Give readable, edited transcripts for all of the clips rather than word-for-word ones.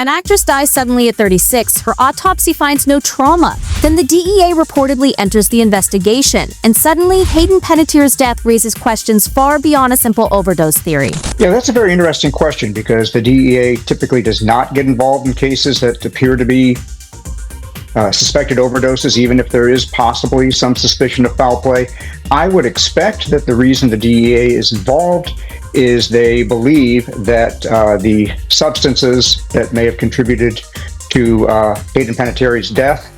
An actress dies suddenly at 36. Her autopsy finds no trauma. Then the DEA reportedly enters the investigation. And suddenly, Hayden Panettier's death raises questions far beyond a simple overdose theory. Yeah, that's a very interesting question because the DEA typically does not get involved in cases that appear to be suspected overdoses, even if there is possibly some suspicion of foul play. I would expect that the reason the DEA is involved is they believe that the substances that may have contributed to Hayden Panettier's death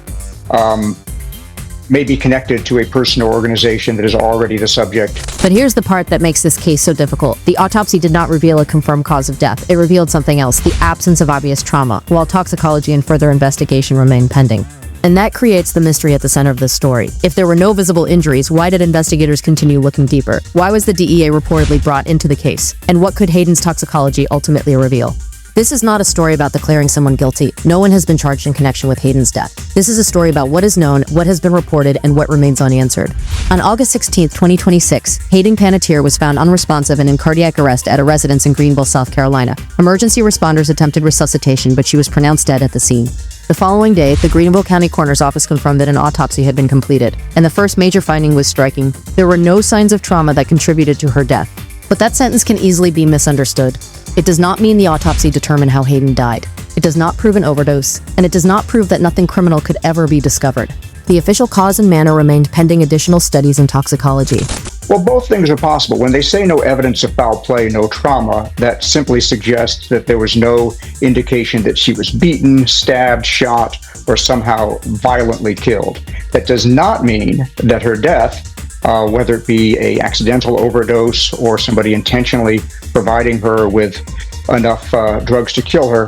may be connected to a person or organization that is already the subject. But here's the part that makes this case so difficult. The autopsy did not reveal a confirmed cause of death. It revealed something else, the absence of obvious trauma, while toxicology and further investigation remain pending. And that creates the mystery at the center of this story. If there were no visible injuries, why did investigators continue looking deeper? Why was the DEA reportedly brought into the case? And what could Hayden's toxicology ultimately reveal? This is not a story about declaring someone guilty. No one has been charged in connection with Hayden's death. This is a story about what is known, what has been reported, and what remains unanswered. On August 16, 2026, Hayden Panettier was found unresponsive and in cardiac arrest at a residence in Greenville, South Carolina. Emergency responders attempted resuscitation, but she was pronounced dead at the scene. The following day, the Greenville County Coroner's Office confirmed that an autopsy had been completed, and the first major finding was striking. There were no signs of trauma that contributed to her death. But that sentence can easily be misunderstood. It does not mean the autopsy determined how Hayden died. It does not prove an overdose, and it does not prove that nothing criminal could ever be discovered. The official cause and manner remained pending additional studies in toxicology. Well, both things are possible. When they say no evidence of foul play, no trauma, that simply suggests that there was no indication that she was beaten, stabbed, shot, or somehow violently killed. That does not mean that her death, whether it be an accidental overdose or somebody intentionally providing her with enough drugs to kill her,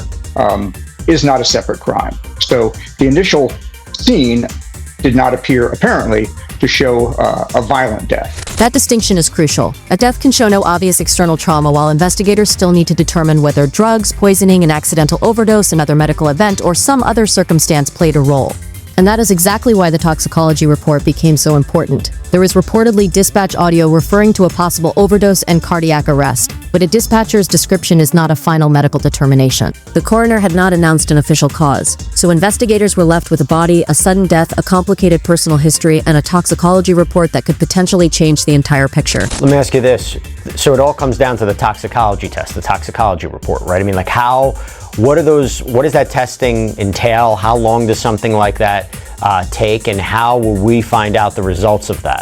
is not a separate crime. So the initial scene did not appear, apparently, to show a violent death. That distinction is crucial. A death can show no obvious external trauma, while investigators still need to determine whether drugs, poisoning, an accidental overdose, another medical event, or some other circumstance played a role. And that is exactly why the toxicology report became so important. There is reportedly dispatch audio referring to a possible overdose and cardiac arrest, but a dispatcher's description is not a final medical determination. The coroner had not announced an official cause, so investigators were left with a body, a sudden death, a complicated personal history, and a toxicology report that could potentially change the entire picture. Let me ask you this. So it all comes down to the toxicology test, the toxicology report, right? I mean, like what does that testing entail? How long does something like that take, and how will we find out the results of that?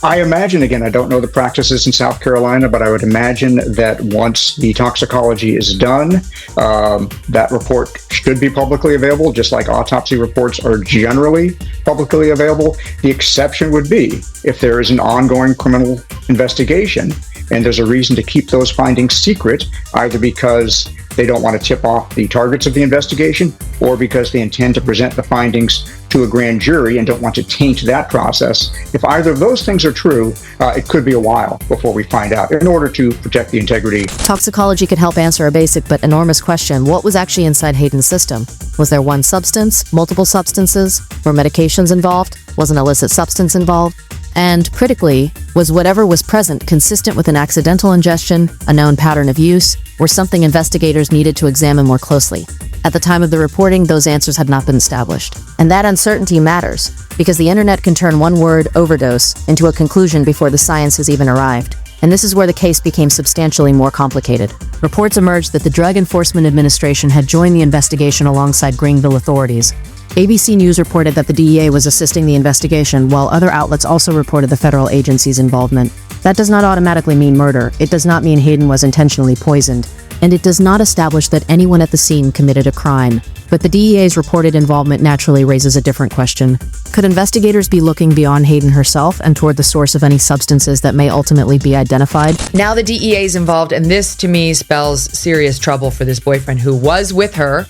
I imagine, again, I don't know the practices in South Carolina, but I would imagine that once the toxicology is done, that report should be publicly available, just like autopsy reports are generally publicly available. The exception would be if there is an ongoing criminal investigation and there's a reason to keep those findings secret, either because they don't want to tip off the targets of the investigation or because they intend to present the findings to a grand jury and don't want to taint that process. If either of those things are true, it could be a while before we find out in order to protect the integrity. Toxicology could help answer a basic but enormous question. What was actually inside Hayden's system? Was there one substance, multiple substances? Were medications involved? Was an illicit substance involved? And critically, was whatever was present consistent with an accidental ingestion, a known pattern of use, or something investigators needed to examine more closely? At the time of the reporting, those answers had not been established. And that uncertainty matters, because the internet can turn one word, overdose, into a conclusion before the science has even arrived. And this is where the case became substantially more complicated. Reports emerged that the Drug Enforcement Administration had joined the investigation alongside Greenville authorities. ABC News reported that the DEA was assisting the investigation, while other outlets also reported the federal agency's involvement. That does not automatically mean murder. It does not mean Hayden was intentionally poisoned. And it does not establish that anyone at the scene committed a crime. But the DEA's reported involvement naturally raises a different question. Could investigators be looking beyond Hayden herself and toward the source of any substances that may ultimately be identified? Now the DEA is involved, and this, to me, spells serious trouble for this boyfriend who was with her,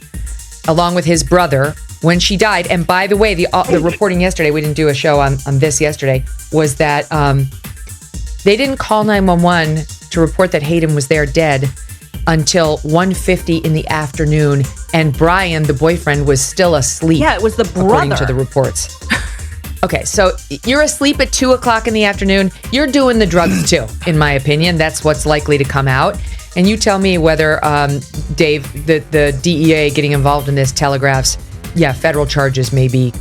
along with his brother, when she died. And by the way, the reporting yesterday, we didn't do a show on this yesterday, was that they didn't call 911 to report that Hayden was there dead until 1:50 in the afternoon, and Brian, the boyfriend, was still asleep. Yeah, it was the brother. According to the reports. Okay, so you're asleep at 2 o'clock in the afternoon. You're doing the drugs too, in my opinion. That's what's likely to come out. And you tell me whether, Dave, the DEA getting involved in this telegraphs, federal charges may be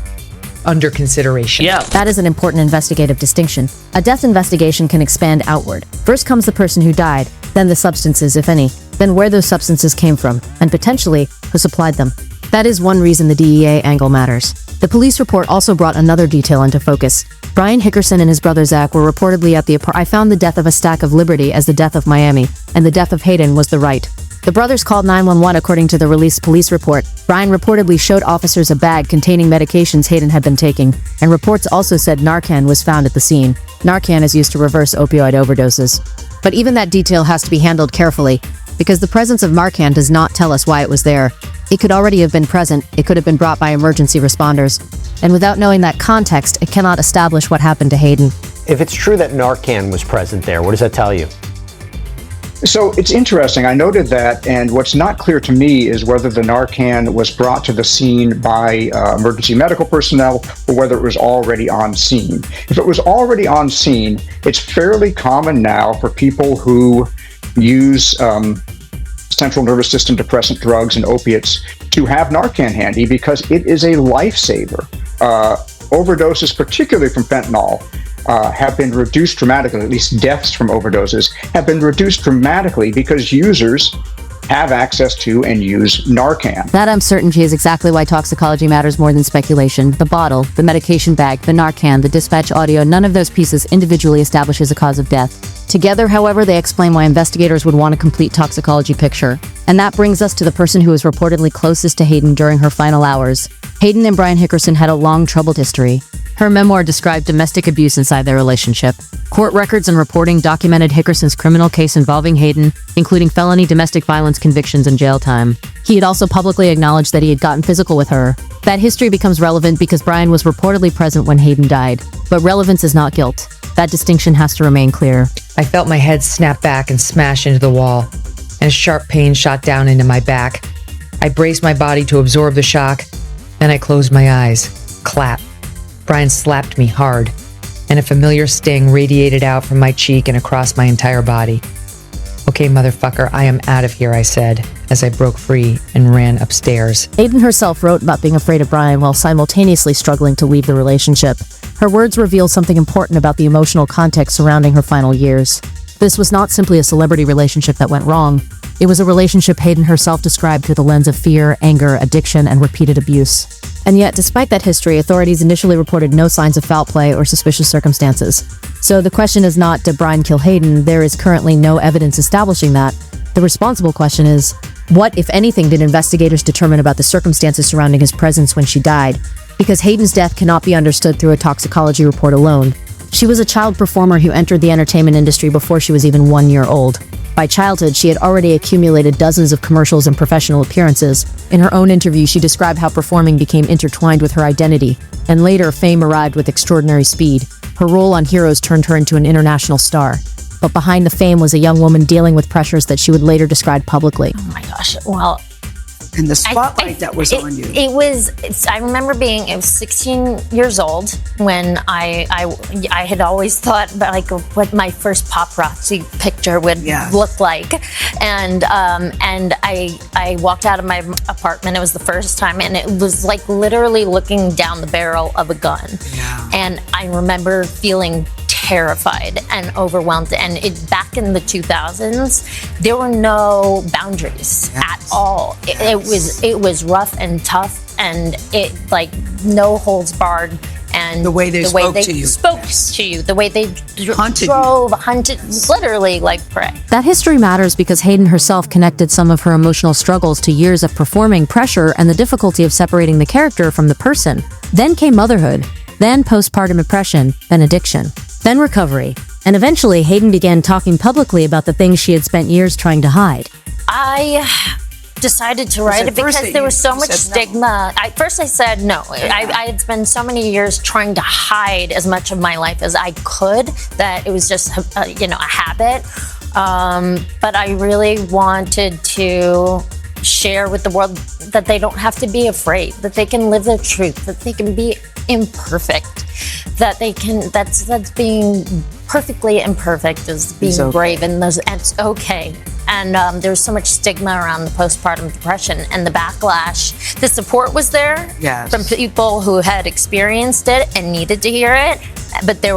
under consideration. Yeah. That is an important investigative distinction. A death investigation can expand outward. First comes the person who died, then the substances, if any, then where those substances came from, and potentially who supplied them. That is one reason the DEA angle matters. The police report also brought another detail into focus. Brian Hickerson and his brother Zach were reportedly at the I found the death of a stack of Liberty as the death of Miami, and the death of Hayden was the right. The brothers called 911 according to the released police report. Brian reportedly showed officers a bag containing medications Hayden had been taking, and reports also said Narcan was found at the scene. Narcan is used to reverse opioid overdoses. But even that detail has to be handled carefully, because the presence of Narcan does not tell us why it was there. It could already have been present, it could have been brought by emergency responders. And without knowing that context, it cannot establish what happened to Hayden. If it's true that Narcan was present there, what does that tell you? So it's interesting. I noted that, and what's not clear to me is whether the Narcan was brought to the scene by emergency medical personnel or whether it was already on scene. If it was already on scene, it's fairly common now for people who use central nervous system depressant drugs and opiates to have Narcan handy because it is a lifesaver. Overdoses, particularly from fentanyl, have been reduced dramatically, at least deaths from overdoses have been reduced dramatically because users have access to and use Narcan. That uncertainty is exactly why toxicology matters more than speculation. The bottle, the medication bag, the Narcan, the dispatch audio, none of those pieces individually establishes a cause of death. Together, however, they explain why investigators would want a complete toxicology picture. And that brings us to the person who was reportedly closest to Hayden during her final hours. Hayden and Brian Hickerson had a long, troubled history. Her memoir described domestic abuse inside their relationship. Court records and reporting documented Hickerson's criminal case involving Hayden, including felony domestic violence convictions and jail time. He had also publicly acknowledged that he had gotten physical with her. That history becomes relevant because Brian was reportedly present when Hayden died. But relevance is not guilt. That distinction has to remain clear. I felt my head snap back and smash into the wall, and a sharp pain shot down into my back. I braced my body to absorb the shock, then I closed my eyes. Clap. Brian slapped me hard, and a familiar sting radiated out from my cheek and across my entire body. "Okay, motherfucker, I am out of here," I said, as I broke free and ran upstairs. Hayden herself wrote about being afraid of Brian while simultaneously struggling to leave the relationship. Her words reveal something important about the emotional context surrounding her final years. This was not simply a celebrity relationship that went wrong. It was a relationship Hayden herself described through the lens of fear, anger, addiction, and repeated abuse. And yet, despite that history, authorities initially reported no signs of foul play or suspicious circumstances. So the question is not, did Brian kill Hayden? There is currently no evidence establishing that. The responsible question is, what, if anything, did investigators determine about the circumstances surrounding his presence when she died? Because Hayden's death cannot be understood through a toxicology report alone. She was a child performer who entered the entertainment industry before she was even 1 year old. By childhood, she had already accumulated dozens of commercials and professional appearances. In her own interview, she described how performing became intertwined with her identity, and later fame arrived with extraordinary speed. Her role on Heroes turned her into an international star. But behind the fame was a young woman dealing with pressures that she would later describe publicly. Oh my gosh. Well, And the spotlight that was on you. I remember being 16 years old when I had always thought about like what my first paparazzi picture would look like, and I walked out of my apartment. It was the first time, and it was like literally looking down the barrel of a gun. Yeah. And I remember feeling terrified and overwhelmed. And back in the 2000s, there were no boundaries at all. It was rough and tough, and it like no holds barred. And the way they spoke to you, the way they hunted, literally like prey. That history matters because Hayden herself connected some of her emotional struggles to years of performing, pressure, and the difficulty of separating the character from the person. Then came motherhood, then postpartum depression, then addiction, then recovery. And eventually, Hayden began talking publicly about the things she had spent years trying to hide. I decided to write it because there was so much stigma. At first I said no. I had spent so many years trying to hide as much of my life as I could that it was just a habit. But I really wanted to share with the world that they don't have to be afraid, that they can live their truth, that they can be imperfect, that they can, that's being perfectly imperfect is being brave, and it's okay. And there was so much stigma around the postpartum depression and the backlash. The support was there from people who had experienced it and needed to hear it. But there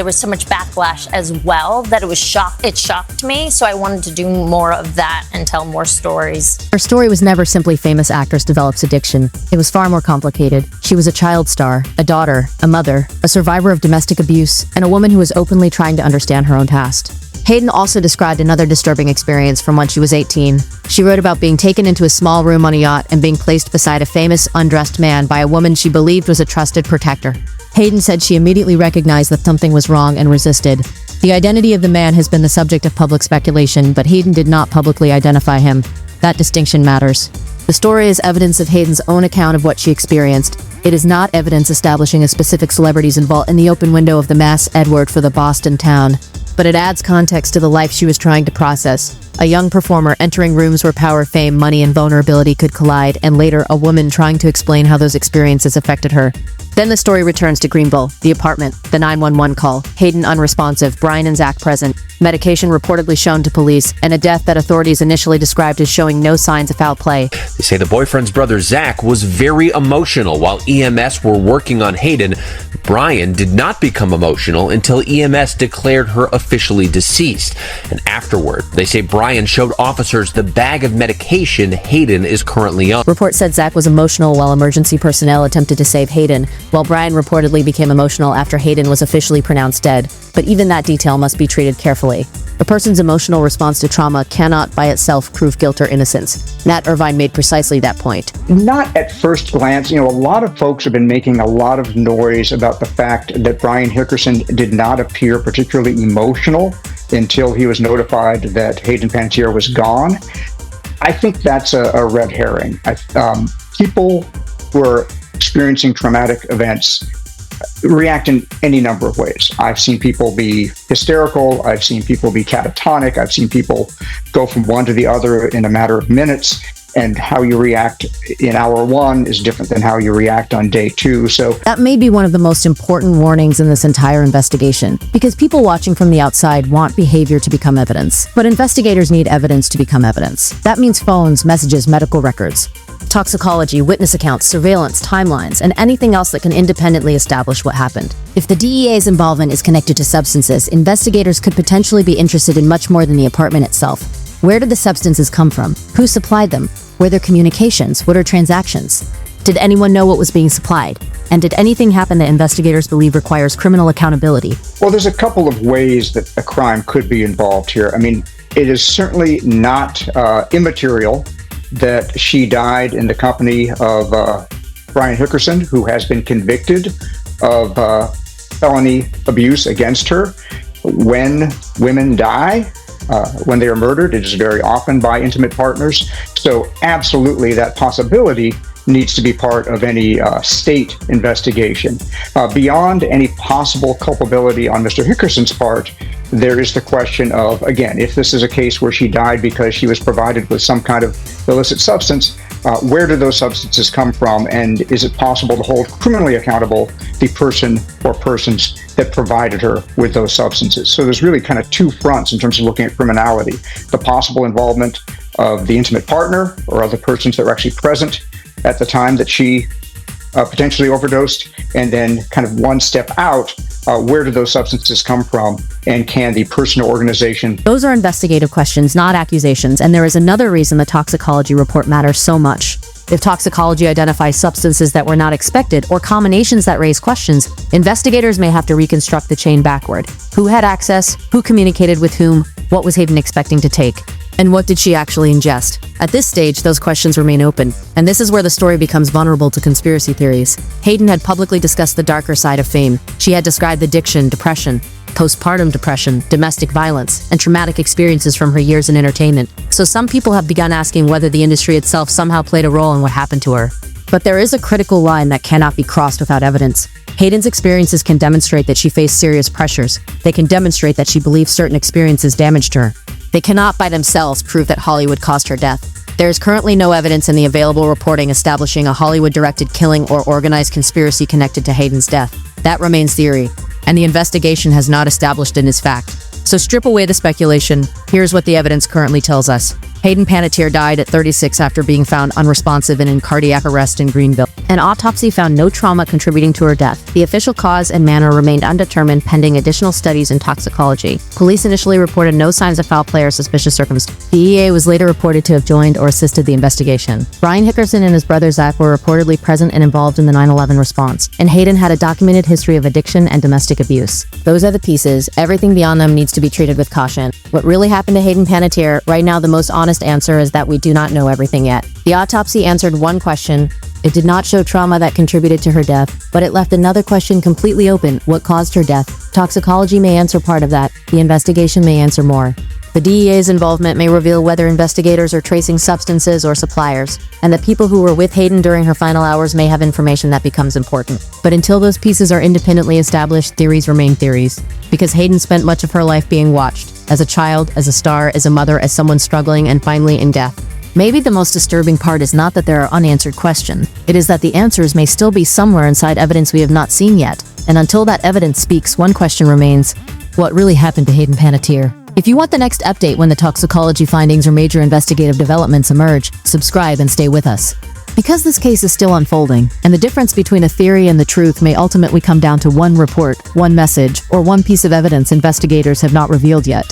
was so much backlash as well that it shocked me. So I wanted to do more of that and tell more stories. Her story was never simply famous actress develops addiction. It was far more complicated. She was a child star, a daughter, a mother, a survivor of domestic abuse, and a woman who was openly trying to understand her own past. Hayden also described another disturbing experience from when she was 18. She wrote about being taken into a small room on a yacht and being placed beside a famous, undressed man by a woman she believed was a trusted protector. Hayden said she immediately recognized that something was wrong and resisted. The identity of the man has been the subject of public speculation, but Hayden did not publicly identify him. That distinction matters. The story is evidence of Hayden's own account of what she experienced. It is not evidence establishing a specific celebrity's involvement in the open window of the Mass Edward for the Boston town. But it adds context to the life she was trying to process. A young performer entering rooms where power, fame, money, and vulnerability could collide, and later a woman trying to explain how those experiences affected her. Then the story returns to Greenville, the apartment, the 911 call, Hayden unresponsive, Brian and Zach present, medication reportedly shown to police, and a death that authorities initially described as showing no signs of foul play. They say the boyfriend's brother Zach was very emotional while EMS were working on Hayden. Brian did not become emotional until EMS declared her officially deceased. And afterward, they say Brian showed officers the bag of medication Hayden is currently on. Report said Zach was emotional while emergency personnel attempted to save Hayden, while Brian reportedly became emotional after Hayden was officially pronounced dead. But even that detail must be treated carefully. A person's emotional response to trauma cannot by itself prove guilt or innocence. Nat Irvine made precisely that point. Not at first glance. A lot of folks have been making a lot of noise about the fact that Brian Hickerson did not appear particularly emotional until he was notified that Hayden Panettier was gone. I think that's a red herring. People who are experiencing traumatic events react in any number of ways. I've seen people be hysterical. I've seen people be catatonic. I've seen people go from one to the other in a matter of minutes. And how you react in hour one is different than how you react on day two. So that may be one of the most important warnings in this entire investigation, because people watching from the outside want behavior to become evidence. But investigators need evidence to become evidence. That means phones, messages, medical records, toxicology, witness accounts, surveillance, timelines, and anything else that can independently establish what happened. If the DEA's involvement is connected to substances, investigators could potentially be interested in much more than the apartment itself. Where did the substances come from? Who supplied them? Were there communications? What are transactions? Did anyone know what was being supplied? And did anything happen that investigators believe requires criminal accountability? Well, there's a couple of ways that a crime could be involved here. It is certainly not immaterial that she died in the company of Brian Hickerson, who has been convicted of felony abuse against her. When women die, when they are murdered, it is very often by intimate partners. So absolutely that possibility needs to be part of any state investigation. Beyond any possible culpability on Mr. Hickerson's part, there is the question of, again, if this is a case where she died because she was provided with some kind of illicit substance, where do those substances come from? And is it possible to hold criminally accountable the person or persons that provided her with those substances? So there's really kind of two fronts in terms of looking at criminality: the possible involvement of the intimate partner or other persons that were actually present at the time that she potentially overdosed, and then kind of one step out, where do those substances come from, and can the person or organization... Those are investigative questions, not accusations, and there is another reason the toxicology report matters so much. If toxicology identifies substances that were not expected or combinations that raise questions, investigators may have to reconstruct the chain backward. Who had access? Who communicated with whom? What was Hayden expecting to take? And what did she actually ingest? At this stage, those questions remain open, and this is where the story becomes vulnerable to conspiracy theories. Hayden had publicly discussed the darker side of fame. She had described addiction, depression, postpartum depression, domestic violence, and traumatic experiences from her years in entertainment. So some people have begun asking whether the industry itself somehow played a role in what happened to her. But there is a critical line that cannot be crossed without evidence. Hayden's experiences can demonstrate that she faced serious pressures. They can demonstrate that she believed certain experiences damaged her. They cannot by themselves prove that Hollywood caused her death. There is currently no evidence in the available reporting establishing a Hollywood-directed killing or organized conspiracy connected to Hayden's death. That remains theory, and the investigation has not established it as fact. So strip away the speculation. Here's what the evidence currently tells us. Hayden Panettier died at 36 after being found unresponsive and in cardiac arrest in Greenville. An autopsy found no trauma contributing to her death. The official cause and manner remained undetermined pending additional studies in toxicology. Police initially reported no signs of foul play or suspicious circumstances. The EA was later reported to have joined or assisted the investigation. Brian Hickerson and his brother Zach were reportedly present and involved in the 9/11 response, and Hayden had a documented history of addiction and domestic abuse. Those are the pieces. Everything beyond them needs to be treated with caution. What really happened to Hayden Panettier? Right now, the most honest answer is that we do not know everything yet. The autopsy answered one question. It did not show trauma that contributed to her death, but it left another question completely open. What caused her death? Toxicology may answer part of that. The investigation may answer more. The DEA's involvement may reveal whether investigators are tracing substances or suppliers, and the people who were with Hayden during her final hours may have information that becomes important. But until those pieces are independently established, theories remain theories, because Hayden spent much of her life being watched, as a child, as a star, as a mother, as someone struggling, and finally in death. Maybe the most disturbing part is not that there are unanswered questions. It is that the answers may still be somewhere inside evidence we have not seen yet. And until that evidence speaks, one question remains: what really happened to Hayden Panettier? If you want the next update when the toxicology findings or major investigative developments emerge, subscribe and stay with us. Because this case is still unfolding, and the difference between a theory and the truth may ultimately come down to one report, one message, or one piece of evidence investigators have not revealed yet.